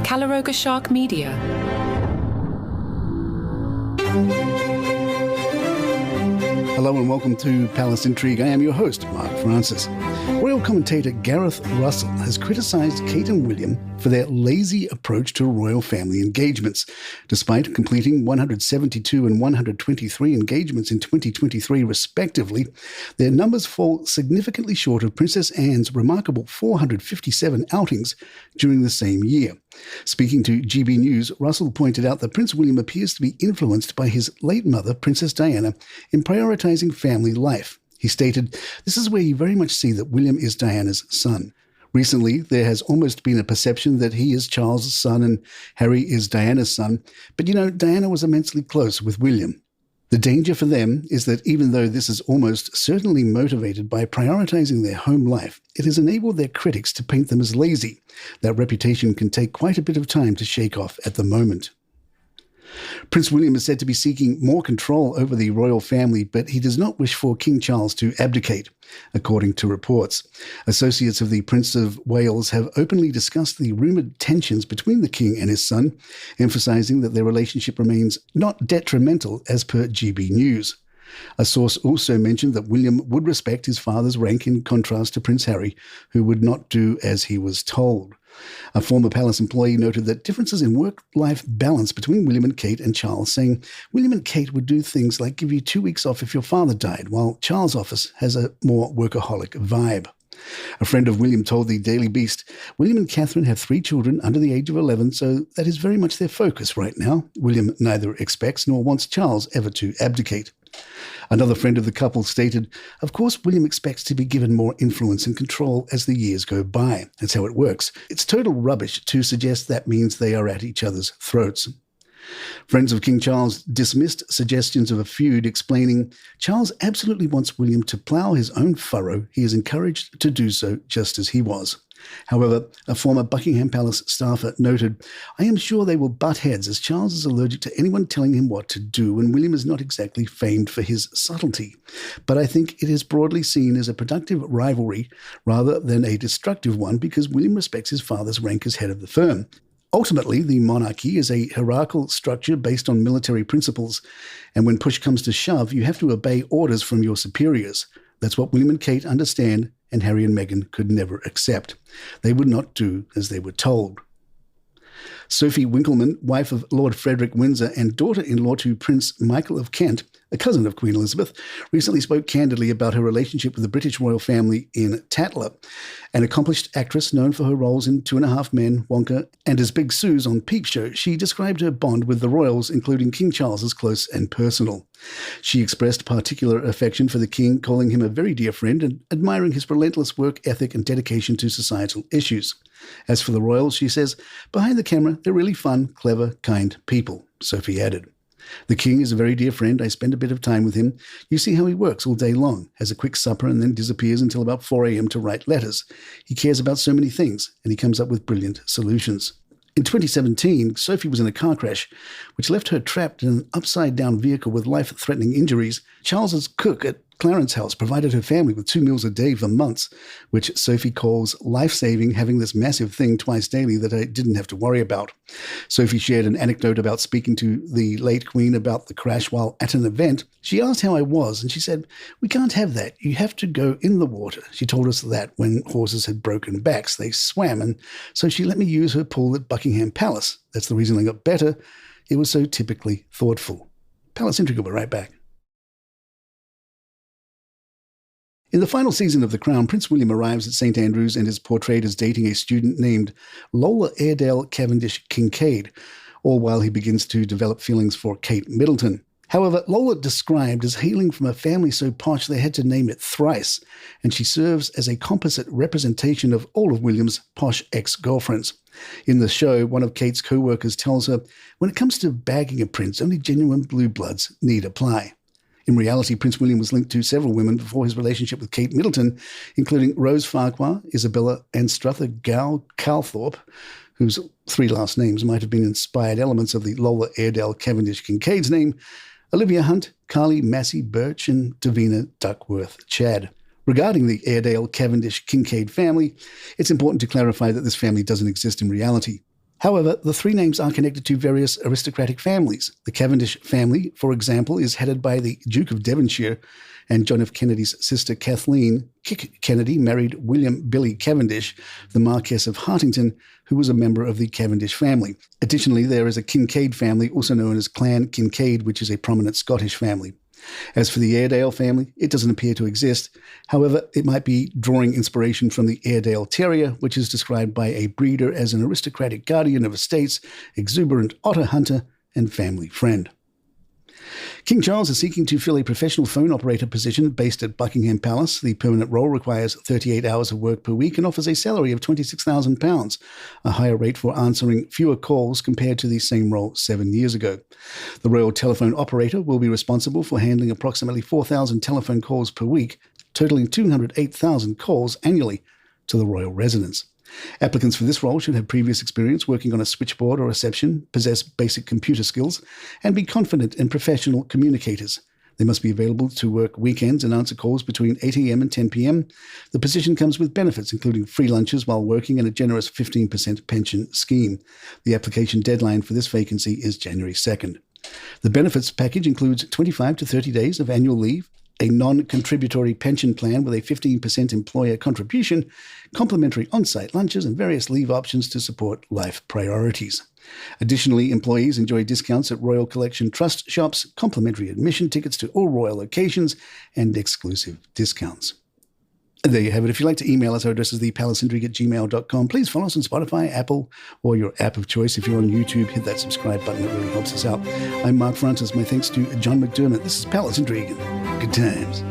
Calaroga Shark Media. Hello and welcome to Palace Intrigue. I am your host, Mark Francis. Royal commentator Gareth Russell has criticised Kate and Wllliam for their lazy approach to royal family engagements. Despite completing 172 and 123 engagements in 2023 respectively, their numbers fall significantly short of Princess Anne's remarkable 457 outings during the same year. Speaking to GB News, Russell pointed out that Prince William appears to be influenced by his late mother, Princess Diana, in prioritising family life. He stated, "This is where you very much see that William is Diana's son. Recently, there has almost been a perception that he is Charles's son and Harry is Diana's son. But Diana was immensely close with William. The danger for them is that even though this is almost certainly motivated by prioritising their home life, it has enabled their critics to paint them as lazy. That reputation can take quite a bit of time to shake off at the moment." Prince William is said to be seeking more control over the royal family, but he does not wish for King Charles to abdicate, according to reports. Associates of the Prince of Wales have openly discussed the rumoured tensions between the king and his son, emphasising that their relationship remains not detrimental as per GB News. A source also mentioned that William would respect his father's rank in contrast to Prince Harry, who would not do as he was told. A former palace employee noted that differences in work-life balance between William and Kate and Charles, saying William and Kate would do things like give you 2 weeks off if your father died, while Charles' office has a more workaholic vibe. A friend of William told the Daily Beast, "William and Catherine have 3 children under the age of 11, so that is very much their focus right now. William neither expects nor wants Charles ever to abdicate." Another friend of the couple stated, "Of course, William expects to be given more influence and control as the years go by. That's how it works. It's total rubbish to suggest that means they are at each other's throats." Friends of King Charles dismissed suggestions of a feud, explaining, "Charles absolutely wants William to plough his own furrow. He is encouraged to do so just as he was." However, a former Buckingham Palace staffer noted, "I am sure they will butt heads as Charles is allergic to anyone telling him what to do and William is not exactly famed for his subtlety. But I think it is broadly seen as a productive rivalry rather than a destructive one because William respects his father's rank as head of the firm. Ultimately, the monarchy is a hierarchical structure based on military principles, and when push comes to shove, you have to obey orders from your superiors. That's what William and Kate understand, and Harry and Meghan could never accept. They would not do as they were told." Sophie Winkleman, wife of Lord Frederick Windsor and daughter-in-law to Prince Michael of Kent, a cousin of Queen Elizabeth, recently spoke candidly about her relationship with the British royal family in Tatler. An accomplished actress known for her roles in 2.5 Men, Wonka, and as Big Suze on Peep Show, she described her bond with the royals, including King Charles, as close and personal. She expressed particular affection for the king, calling him a very dear friend and admiring his relentless work ethic and dedication to societal issues. As for the royals, she says, "Behind the camera, they're really fun, clever, kind people," Sophie added. "The king is a very dear friend. I spend a bit of time with him. You see how he works all day long, has a quick supper and then disappears until about 4 a.m. to write letters. He cares about so many things, and he comes up with brilliant solutions." In 2017, Sophie was in a car crash, which left her trapped in an upside-down vehicle with life-threatening injuries. Charles's cook at Clarence House provided her family with 2 meals a day for months, which Sophie calls life-saving, having this massive thing twice daily that I didn't have to worry about. Sophie shared an anecdote about speaking to the late Queen about the crash while at an event. She asked how I was, and she said, "We can't have that. You have to go in the water." She told us that when horses had broken backs, they swam, and so she let me use her pool at Buckingham Palace. That's the reason I got better. It was so typically thoughtful. Palace Intrigue will be right back. In the final season of The Crown, Prince William arrives at St Andrews and is portrayed as dating a student named Lola Airedale Cavendish Kincaid, all while he begins to develop feelings for Kate Middleton. However, Lola described as hailing from a family so posh they had to name it thrice, and she serves as a composite representation of all of William's posh ex-girlfriends. In the show, one of Kate's co-workers tells her, "When it comes to bagging a prince, only genuine blue bloods need apply." In reality, Prince William was linked to several women before his relationship with Kate Middleton, including Rose Farquhar, Isabella Anstruther Calthorpe, whose 3 last names might have been inspired elements of the Lola Airedale Cavendish Kincaid's name, Olivia Hunt, Carly Massey Birch, and Davina Duckworth Chadd. Regarding the Airedale Cavendish Kincaid family, it's important to clarify that this family doesn't exist in reality. However, the three names are connected to various aristocratic families. The Cavendish family, for example, is headed by the Duke of Devonshire, and John F. Kennedy's sister Kathleen Kick Kennedy married William Billy Cavendish, the Marquess of Hartington, who was a member of the Cavendish family. Additionally, there is a Kincaid family, also known as Clan Kincaid, which is a prominent Scottish family. As for the Airedale family, it doesn't appear to exist. However, it might be drawing inspiration from the Airedale Terrier, which is described by a breeder as an aristocratic guardian of estates, exuberant otter hunter, and family friend. King Charles is seeking to fill a professional phone operator position based at Buckingham Palace. The permanent role requires 38 hours of work per week and offers a salary of £26,000, a higher rate for answering fewer calls compared to the same role 7 years ago. The Royal Telephone Operator will be responsible for handling approximately 4,000 telephone calls per week, totaling 208,000 calls annually to the royal residence. Applicants for this role should have previous experience working on a switchboard or reception, possess basic computer skills, and be confident and professional communicators. They must be available to work weekends and answer calls between 8 a.m. and 10 p.m. The position comes with benefits, including free lunches while working and a generous 15% pension scheme. The application deadline for this vacancy is January 2nd. The benefits package includes 25 to 30 days of annual leave, a non-contributory pension plan with a 15% employer contribution, complimentary on-site lunches, and various leave options to support life priorities. Additionally, employees enjoy discounts at Royal Collection Trust shops, complimentary admission tickets to all royal locations, and exclusive discounts. And there you have it. If you'd like to email us, our address is thepalaceintrigue@gmail.com. Please follow us on Spotify, Apple, or your app of choice. If you're on YouTube, hit that subscribe button. It really helps us out. I'm Mark Francis. My thanks to John McDermott. This is Palace Intrigue. Good times.